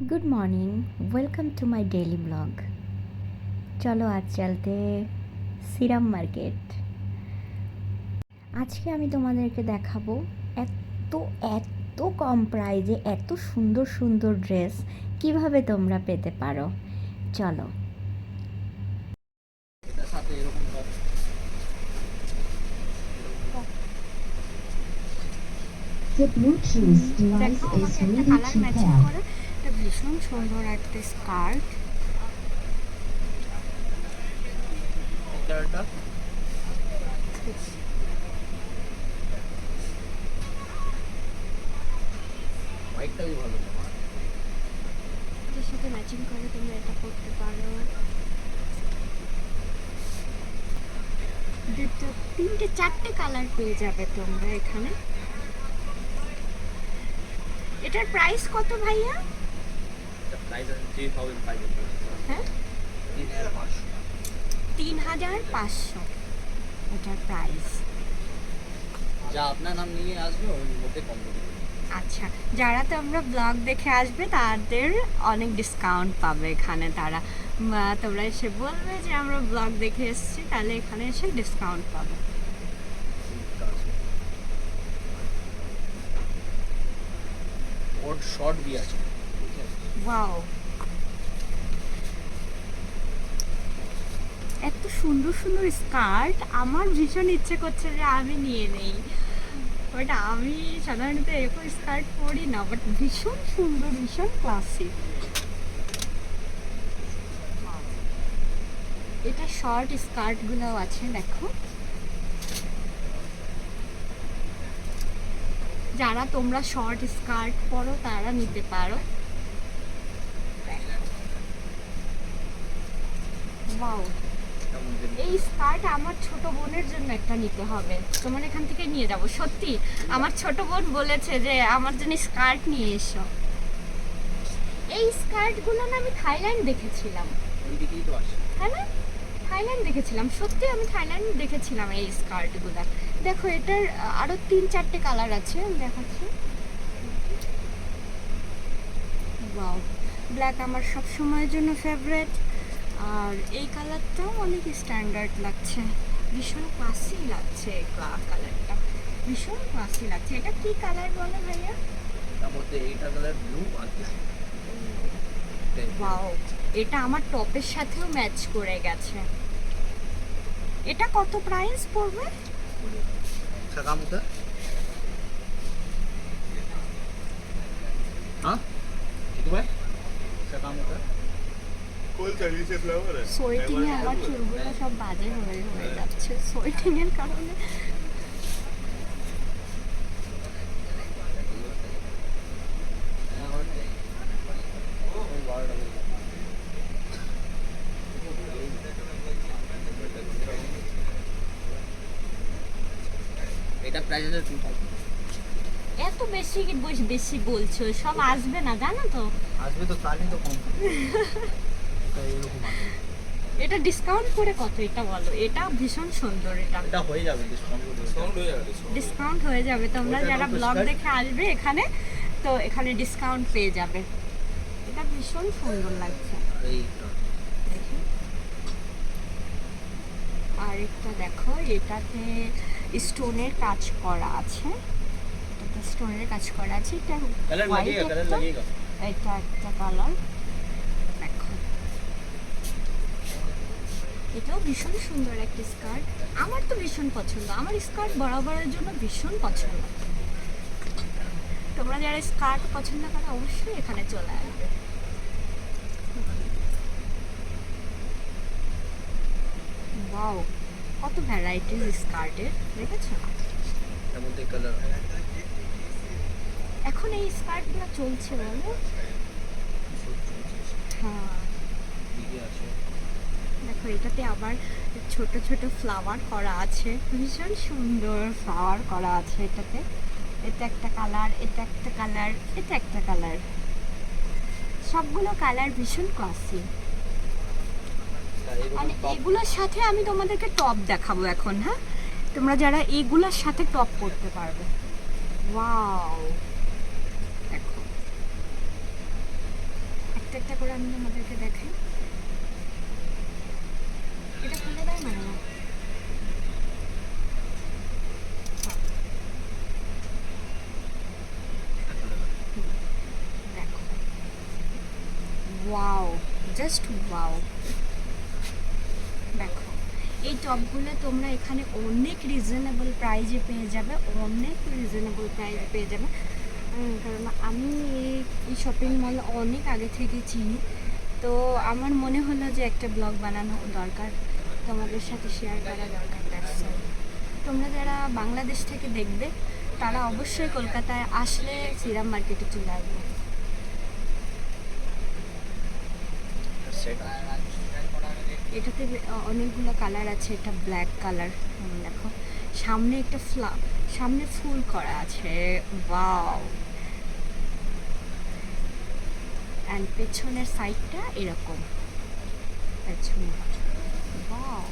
Good morning, welcome to my daily blog. চলো আজ চলতে সিরাম মার্কেট। আজকে আমি তোমাদেরকে দেখাবো এত এত কম প্রাইজে এত সুন্দর সুন্দর ড্রেস কিভাবে তোমরা পেতে পারো। চলো। The Bluetooth device is ready to pair. ভীষণ সুন্দর একটা স্কার্ট। হোয়াইটটাই ভালো। এর সাথে ম্যাচিং করে তোমরা এটা করতে পারো। দুটো তিনটে চারটে কালার পেয়ে যাবে তোমরা এখানে। এটার প্রাইস কত ভাইয়া? প্রাইস আছে 3500। হ্যাঁ 3500। 3500 এটার প্রাইস। যা আপনার নাম নিয়ে আসবে ওর মধ্যে কম করে দেব। আচ্ছা, যারা তোমরা ব্লগ দেখে আসবে তাদের অনেক ডিসকাউন্ট পাবে এখানে। তারা তোমরা এসে বলবে যে আমরা ব্লগ দেখে এসেছি, তাহলে এখানে এসে ডিসকাউন্ট পাবে। ওর শর্ট भी আছে। ওয়াও, এত সুন্দর সুন্দর স্কার্ট। আমার ভীষণ ইচ্ছে করছে যে আমি নিয়ে নেই, বাট আমি সাধারণত এরকম স্কার্ট পরি না, বাট ভীষণ সুন্দর, ভীষণ ক্লাসিক। এটা শর্ট স্কার্টগুলো আছে, দেখো। যারা তোমরা শর্ট স্কার্ট পরো তারা নিতে পারো। ওয়াও, এই স্কার্ট আমার ছোট বোনের জন্য একটা নিতে হবে। তোমার এখান থেকে নিয়ে যাব। সত্যি আমার ছোট বোন বলেছে যে আমার জন্য স্কার্ট নিয়ে এসো। এই স্কার্টগুলো না আমি থাইল্যান্ড দেখেছিলাম। ওইদিকেই তো আছে। হ্যাঁ না, থাইল্যান্ড দেখেছিলাম, সত্যি আমি থাইল্যান্ড দেখেছিলাম এই স্কার্টগুলো। দেখো এটার আরো 3-4টে কালার আছে, আমি দেখাচ্ছি। ওয়াও, ব্ল্যাক আমার সব সময়ের জন্য ফেভারিট। আর এই কালারটাও অনেক স্ট্যান্ডার্ড লাগছে, ভীষণ ক্লাসি লাগছে। এই কালারটা ভীষণ ক্লাসি লাগছে। এটা কি কালার বলো ভাইয়া? তার মধ্যে এইটা কালার ব্লু আর ওয়াও, এটা আমার টপের সাথেও ম্যাচ করে গেছে। এটা কত প্রাইস পড়বে? সাকামুতা। हाँ ठीक है भाई साकामुता। সোয়েটিং এ আমার চুলগুলো সব বাজে হয়ে যাচ্ছে সোয়েটিং এর কারণে। এটা প্রাইস আছে 2000। এত বেশি বেশি বলছো, সব আসবে না জানো তো। আসবে তো তাহলে তো কম। তাই এরকম আছে। এটা ডিসকাউন্ট করে কত এটা বলো? এটা ভীষণ সুন্দর। এটা হয়ে যাবে ডিসকাউন্ট হয়ে যাবে। ডিসকাউন্ট হয়ে যাবে। তোমরা ওইটা যারা কত ব্লগ স্কয়ার? দেখে আসবে এখানে, তো এখানে ডিসকাউন্ট পেয়ে যাবে। এটা ভীষণ সুন্দর লাগছে। আর এইটা দেখি আরেকটা দেখো, এটাতে স্টোনের কাজ করা আছে। এটাতে স্টোনের কাজ করা আছে। এটা कलर হোয়াইট, लगेगा कलर लगेगा। এটা একটা কালার। দেখো এটাও ভীষণ সুন্দর একটা স্কার্ট। আমার তো ভীষণ পছন্দ, আমার স্কার্ট বরাবরের জন্য ভীষণ পছন্দ। তোমরা যারা স্কার্ট পছন্দ করো অবশ্যই এখানে চলে আসবে। ওয়াও, কত ভ্যারাইটিস স্কার্টের, দেখেছো? এর মধ্যে কালার এখন এই স্কার্টগুলো চলছে বলো। হ্যাঁ দিকে আছে। দেখো এটাতে আবার ছোট ছোট ফ্লাওয়ার করা আছে, ভীষণ সুন্দর ফ্লাওয়ার করা আছে এটাতে। এটা একটা কালার, এটা একটা কালার, এটা একটা কালার। সবগুলো কালার ভীষণ ক্লাসি। মানে এগুলোর সাথে আমি তোমাদেরকে টপ দেখাবো এখন। হ্যাঁ, তোমরা যারা এগুলোর সাথে টপ করতে পারবে। ওয়াও, দেখো একটা একটা করে আমি আমাদেরকে দেখাই। এটা খুলে দেয় না কেন? হ্যাঁ। দেখো, ওয়াও, জাস্ট ওয়াও। দেখো, এই টপগুলো তোমরা এখানে অনেক রিজনেবল প্রাইজে পেয়ে যাবে, অনেক রিজনেবল প্রাইজে পেয়ে যাবে। কারণ আমি এই শপিং মল অনেক আগে থেকে চিনি, তো আমার মনে হলো যে একটা ব্লগ বানানো দরকার, তোমাদের সাথে শেয়ার করা দরকার। That's all. তোমরা যারা বাংলাদেশ থেকে দেখবে তারা অবশ্যই কলকাতায় আসলে শ্রীরাম মার্কেটে চলে আসবে। সেট এটাতে অনেকগুলো কালার আছে। এটা ব্ল্যাক কালার, দেখো সামনে একটা সামনে ফুল করা আছে, ওয়াও। অ্যান্ড পেছনের সাইডটা এরকম, পেছনে, ওয়াও,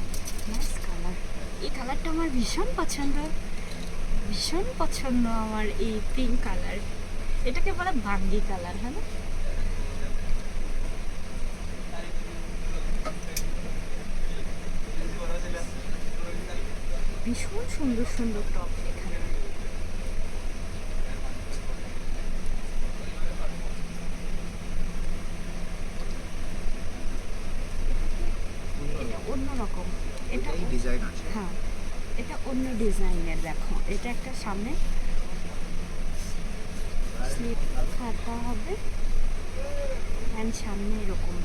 নাইস কালার। এই কালারটা আমার ভীষণ পছন্দ, ভীষণ পছন্দ আমার এই পিঙ্ক কালার। এটাকে বলে বাঙ্গি কালার, হ্যাঁ না? ভীষণ সুন্দর সুন্দর টপ এখানে। এটা অন্যরকম, এটা এই ডিজাইন আছে। হ্যাঁ, এটা অন্য ডিজাইনের। দেখো, এটা একটা সামনে স্লিপ হাতা হবে, অ্যান্ড সামনে এরকম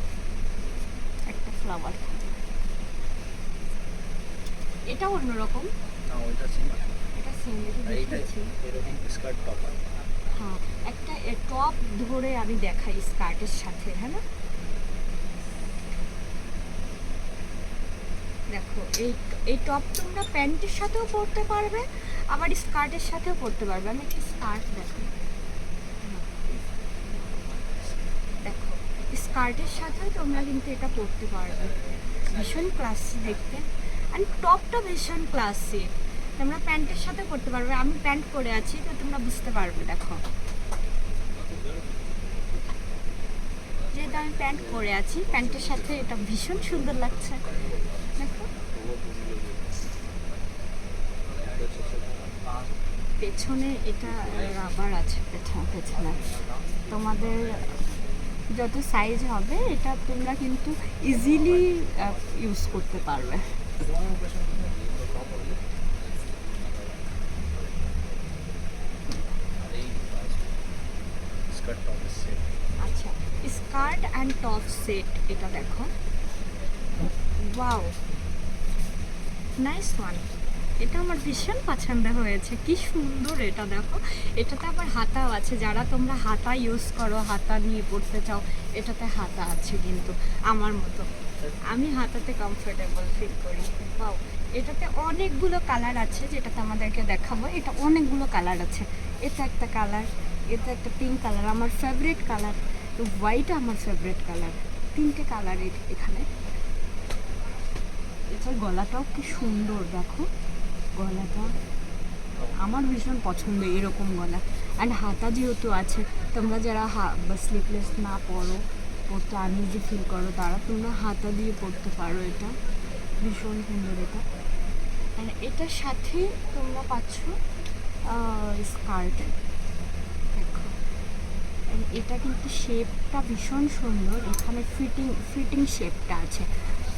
একটা ফ্লাওয়ার থাকবে। এটা অন্যরকম, না ওইটা সেম। এটা সেম। এটা এইটা দেখিয়েছি। এরকম স্কার্ট টপ আছে। হ্যাঁ, একটা টপ ধরে আমি দেখাই স্কার্টের সাথে, হ্যাঁ না? দেখো, এই টপ তোমরা প্যান্টের সাথেও পরতে পারবে, আবার স্কার্টের সাথেও পরতে পারবে। আমি একটা স্কার্ট দেখো, দেখো স্কার্টের সাথেও তোমরা কিন্তু এটা পরতে পারবে। ভীষণ ক্লাসি দেখতে, অ্যান্ড টপটা ভীষণ ক্লাসি। তোমরা প্যান্টের সাথে পরতে পারবে। আমি প্যান্ট পরে আছি, তো তোমরা বুঝতে পারবে। দেখো, যেহেতু আমি প্যান্ট পরে আছি, প্যান্টের সাথে এটা ভীষণ সুন্দর লাগছে। দেখো, পেছনে এটা রাবার আছে, পেছনে তোমাদের যত সাইজ হবে এটা তোমরা কিন্তু ইজিলি ইউজ করতে পারবে। স্কার্ট টপের সেট। আচ্ছা, স্কার্ট অ্যান্ড টপ সেট, এটা দেখো, ওয়াও, নাইস ওয়ান। এটা আমার ভীষণ পছন্দ হয়েছে, কি সুন্দর এটা। দেখো, এটাতে আবার হাতাও আছে। যারা তোমরা হাতা ইউজ করো, হাতা নিয়ে পড়তে চাও, এটাতে হাতা আছে কিন্তু আমার মতো। আমি হাতাতে কমফোর্টেবল ফিল করি। ওয়াও, এটাতে অনেকগুলো কালার আছে, যেটাতে আমাদেরকে দেখাবো। এটা অনেকগুলো কালার আছে। এটা একটা কালার, এটা একটা পিঙ্ক কালার, আমার ফেভারিট কালার। তো হোয়াইট আমার ফেভারিট কালার। তিনটে কালার এখানে। এটার গলাটাও কি সুন্দর, দেখো গলাটা আমার ভীষণ পছন্দ, এরকম গলা। অ্যান্ড হাতা যেহেতু আছে, তোমরা যারা স্লিপলেস না পরতে আনইজি ফিল করো, তারা তোমরা হাতা দিয়ে পরতে পারো। এটা ভীষণ সুন্দর এটা। অ্যান্ড এটার সাথে তোমরা পাচ্ছ স্কার্ট। দেখো, and এটা কিন্তু শেপটা ভীষণ সুন্দর। এখানে ফিটিং শেপটা আছে,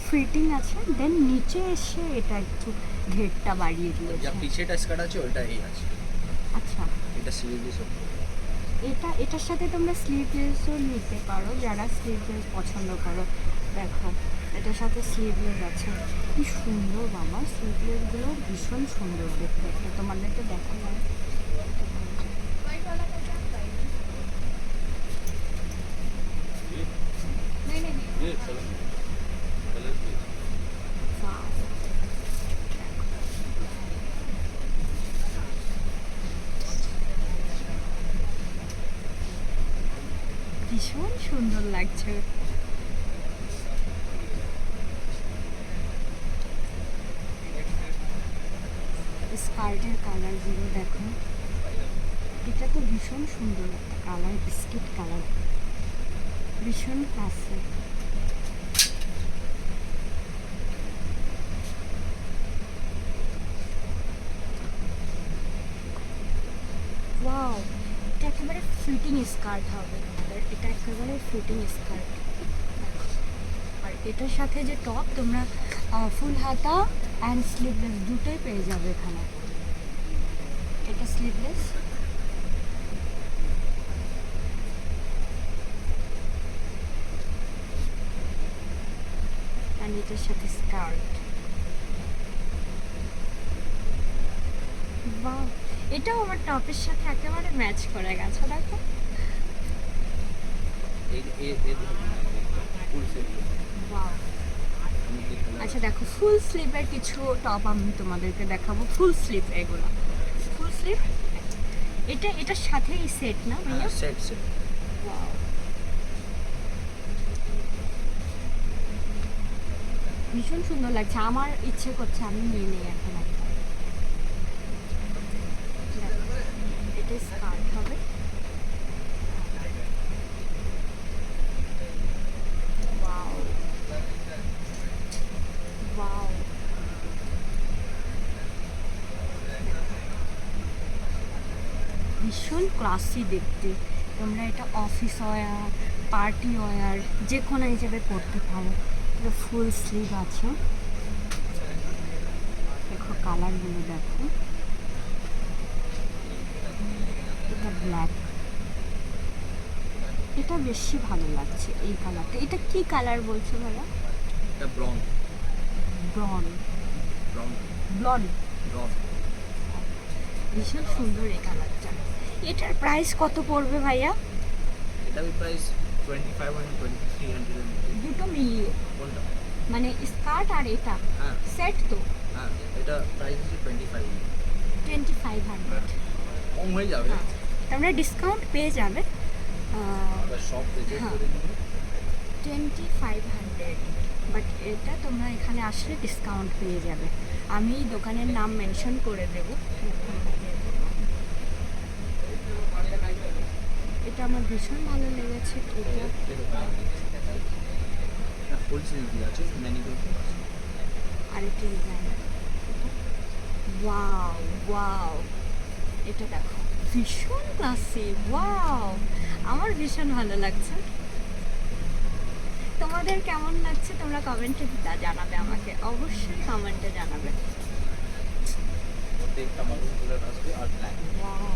ফিটিং আছে। দেন নিচে এসে এটা একটু ঘেরটা বাড়িয়ে যা দিয়েছে। পিছেটা স্কার্ট আছে ওইটা এই আছে। আচ্ছা, এটা স্লিভলেস হবে। এটার সাথে তোমরা স্লিভলেসও নিতে পারো, যারা স্লিভলেস পছন্দ করো। দেখো, এটার সাথে স্লিভলেস আছে। কি সুন্দর বাবা, স্লিভলেসগুলো ভীষণ সুন্দর দেখতে। একটা তোমাদেরকে দেখা যায়। ভীষণ সুন্দর লাগছে। স্কার্টের কালারগুলো দেখো, এটা তো ভীষণ সুন্দর একটা কালার, বিস্কিট কালার, ভীষণ ক্লাসিক। ওয়াও, এটা একেবারে ফিটিং স্কার্ট হবে তোমাদের, এটা একেবারে ফিটিং স্কার্ট। আর এটার সাথে যে টপ তোমরা ফুল হাতা অ্যান্ড স্লিভলেস দুটোই পেয়ে যাবে এখানে। এটা স্লিভলেস, অ্যান্ড এটার সাথে স্কার্ট। বাহ, এটাও আমার টপের সাথে একেবারে ম্যাচ করে গেছে, দেখো। Full set. বাহ, আচ্ছা দেখো ফুল স্লিভের কিছু টপ আমি তোমাদেরকে দেখাবো। ফুল স্লিভ, এগুলো ফুল স্লিভ। এটার সাথেই সেট না ভাইয়া? Set set. Wow. ভীষণ সুন্দর লাগছে, আমার ইচ্ছে করছে আমি নিয়ে নিই এখন একটা। এটা স্কার্ট হবে। Wow. Wow. ভীষণ ক্লাসি দেখতে, তোমরা এটা অফিস ওয়্যার, পার্টি ওয়্যার যে কোনো হিসেবে পরতে পারো। এটা ফুল স্লিভ আছে, দেখো কালারগুলো দেখো। এটা ব্ল্যাক, এটা বেশি ভালো লাগছে এই কালারটা। এটা কি কালার বলছো ভাইয়া? এটা ব্রন ব্রন, ব্রন ব্লন্ড। ব্রন। ভীষণ সুন্দর এই কালারটা। এটার প্রাইস কত পড়বে ভাইয়া? এটা প্রাইস 2500 and 2300 দুটো মিলিয়ে, কোনটা? মানে স্কার্ট আর এটা হ্যাঁ সেট তো হ্যাঁ, এটা প্রাইস হচ্ছে 2500। 2500। কম হয়ে যাবে। হ্যাঁ, তোমরা ডিসকাউন্ট পেয়ে যাবে আবার সব পেজে হ্যাঁ। করে দিবে। 2500, বাট এটা তোমরা এখানে আসলে ডিসকাউন্ট পেয়ে যাবে। আমি দোকানের নাম মেনশন করে দেবো। এটা আমার ভীষণ ভালো লেগেছে। এটা ফুল স্লিভ দিয়ে আছে, ম্যানিকিউর আছে। আরেকটা ডিজাইন। ওয়াও ওয়াও, এটা দেখো ভীষণ ক্লাসি। ওয়াও, আমার ভীষণ ভালো লাগছে। তোমাদের কেমন লাগছে তোমরা কমেন্টে জানাবে আমাকে, অবশ্যই কমেন্টে জানাবে। মধ্যে একটা মারুন কালার আসবে আর ব্ল্যাক। ওয়াও,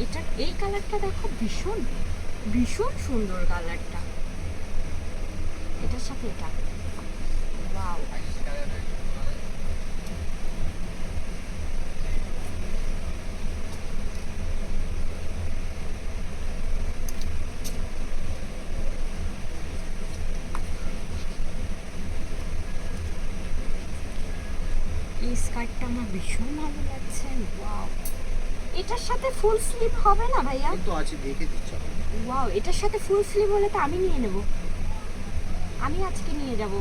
এটা এই কালারটা দেখো ভীষণ ভীষণ সুন্দর কালারটা। এটার সাথে এটা ওয়াও। এই স্কার্টটা আমার ভীষণ ভালো লাগছে। ওয়াও, এটার সাথে ফুল স্লিভ হবে না ভাইয়া? কিন্তু আছে, দেখে দিচ্ছি। ওয়াও, এটার সাথে ফুল স্লিভ হলে তো আমি নিয়ে নেব, আমি আজকে নিয়ে যাব।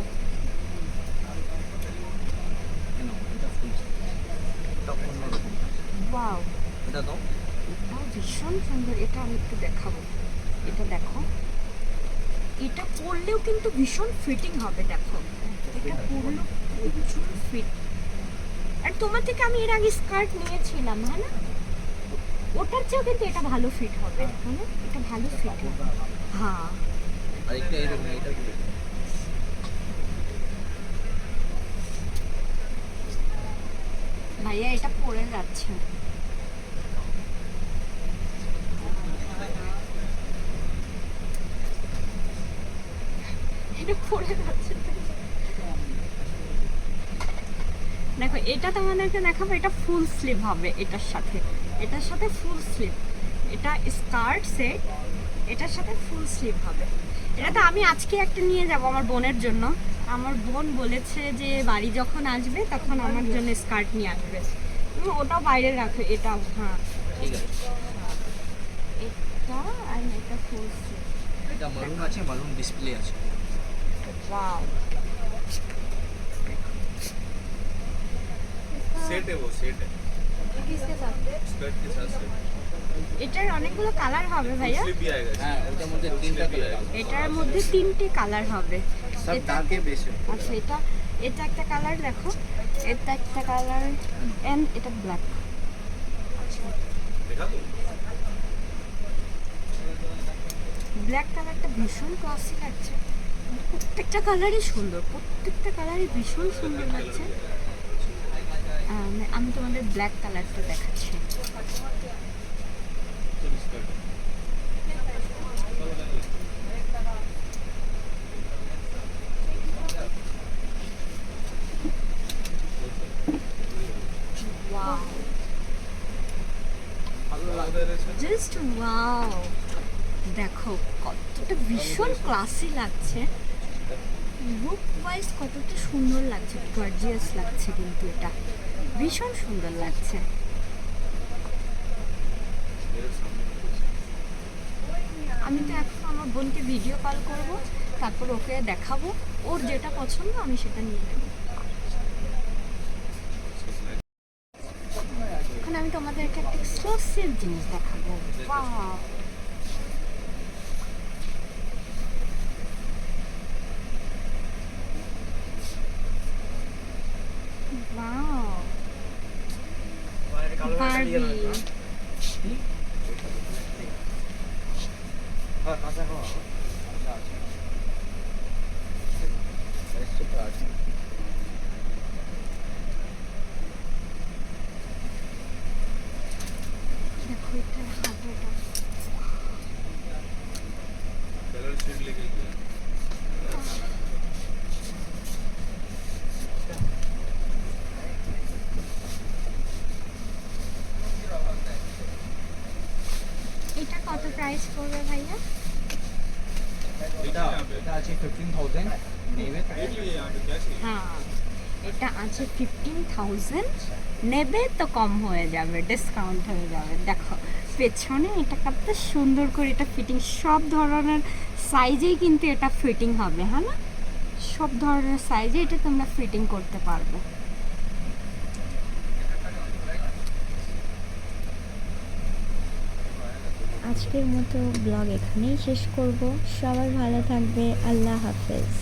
কেন এটা ফুল স্লিভ, এটা অন্যরকম। ওয়াও, এটা দাও। এটাও ভীষণ সুন্দর, এটা আমি একটু দেখাবো। এটা দেখো, এটা পরলেও কিন্তু ভীষণ ফিটিং হবে। দেখো এটা পরলেও প্রচুর ফিট। আর তোমার থেকে আমি এর আগে স্কার্ট নিয়েছিলাম, হ্যাঁ না? ওটার চেয়েও কিন্তু এটা ভালো ফিট হবে, হ্যাঁ না? এটা ভালো ফিট হবে। হ্যাঁ, আর একটা এরকম, এটা কি ভাইয়া এটা পরে যাচ্ছে। এটা পরে যাচ্ছে। দেখো এটা তোমাদেরকে দেখাবো, এটা ফুল স্লিভ হবে এটার সাথে, এটার সাথে ফুল স্লিভ। এটা স্কার্ট সেট, এটার সাথে ফুল স্লিভ হবে। এটা তো আমি আজকে একটা নিয়ে যাব আমার বোনের জন্য। আমার বোন বলেছে যে বাড়ি যখন আসবে তখন আমার জন্য স্কার্ট নিয়ে আসবে। তুমি ওটাও বাইরে রাখো, এটাও। হ্যাঁ, ঠিক আছে। এটা আর এটা ফুল স্লিভ। এটা মারুন আছে, মারুন ডিসপ্লে আছে। ওয়াও, सेट है, वो सेट है किसके साथ? स्कर्ट के साथ सेट। এটার অনেকগুলো কালার হবে ভাইয়া। হ্যাঁ ওটার মধ্যে তিনটা কালার আছে এটার মধ্যে 3টে কালার হবে। সব এটা ডার্কে বেশি আচ্ছা, এটা একটা কালার দেখো, এটা একটা কালার, এন্ড এটা ব্ল্যাক। ব্ল্যাক কালারটা ভীষণ ক্লাসি লাগছে। প্রত্যেকটা কালারই সুন্দর, প্রত্যেকটা কালারই ভীষণ সুন্দর লাগছে। আমি তোমাদের ব্ল্যাক কালারটা দেখাচ্ছি। ওয়াও, জাস্ট ওয়াও, দেখো কতটা ভীষণ ক্লাসি লাগছে, লুক ওয়াইজ কতটা সুন্দর লাগছে, গর্জিয়াস লাগছে, কিন্তু এটা ভীষণ সুন্দর লাগছে। আমি তো এখন আমার বোনকে ভিডিও কল করব, তারপর ওকে দেখাবো, ওর যেটা পছন্দ আমি সেটা নিয়ে নেব। এখন আমি তোমাদেরকে একটা এক্সক্লুসিভ জিনিস দেখাবো। Wow, wow, Barbie. দেখো এটার হাতাটা, এটা কত প্রাইস পড়বে ভাইয়া? এটা আছে 15,000 নেবে হ্যাঁ, এটা আছে 15,000, নেবে তো কম হয়ে যাবে, ডিসকাউন্ট হয়ে যাবে। দেখো পেছনে এটা কত সুন্দর করে এটা ফিটিং, সব ধরনের সাইজেই কিন্তু এটা ফিটিং হবে, হ্যাঁ না? সব ধরনের সাইজে এটা তোমরা ফিটিং করতে পারবে। আজকের মতো ব্লগ এখানেই শেষ করব। সবাই ভালো থাকবে। আল্লাহ হাফেজ।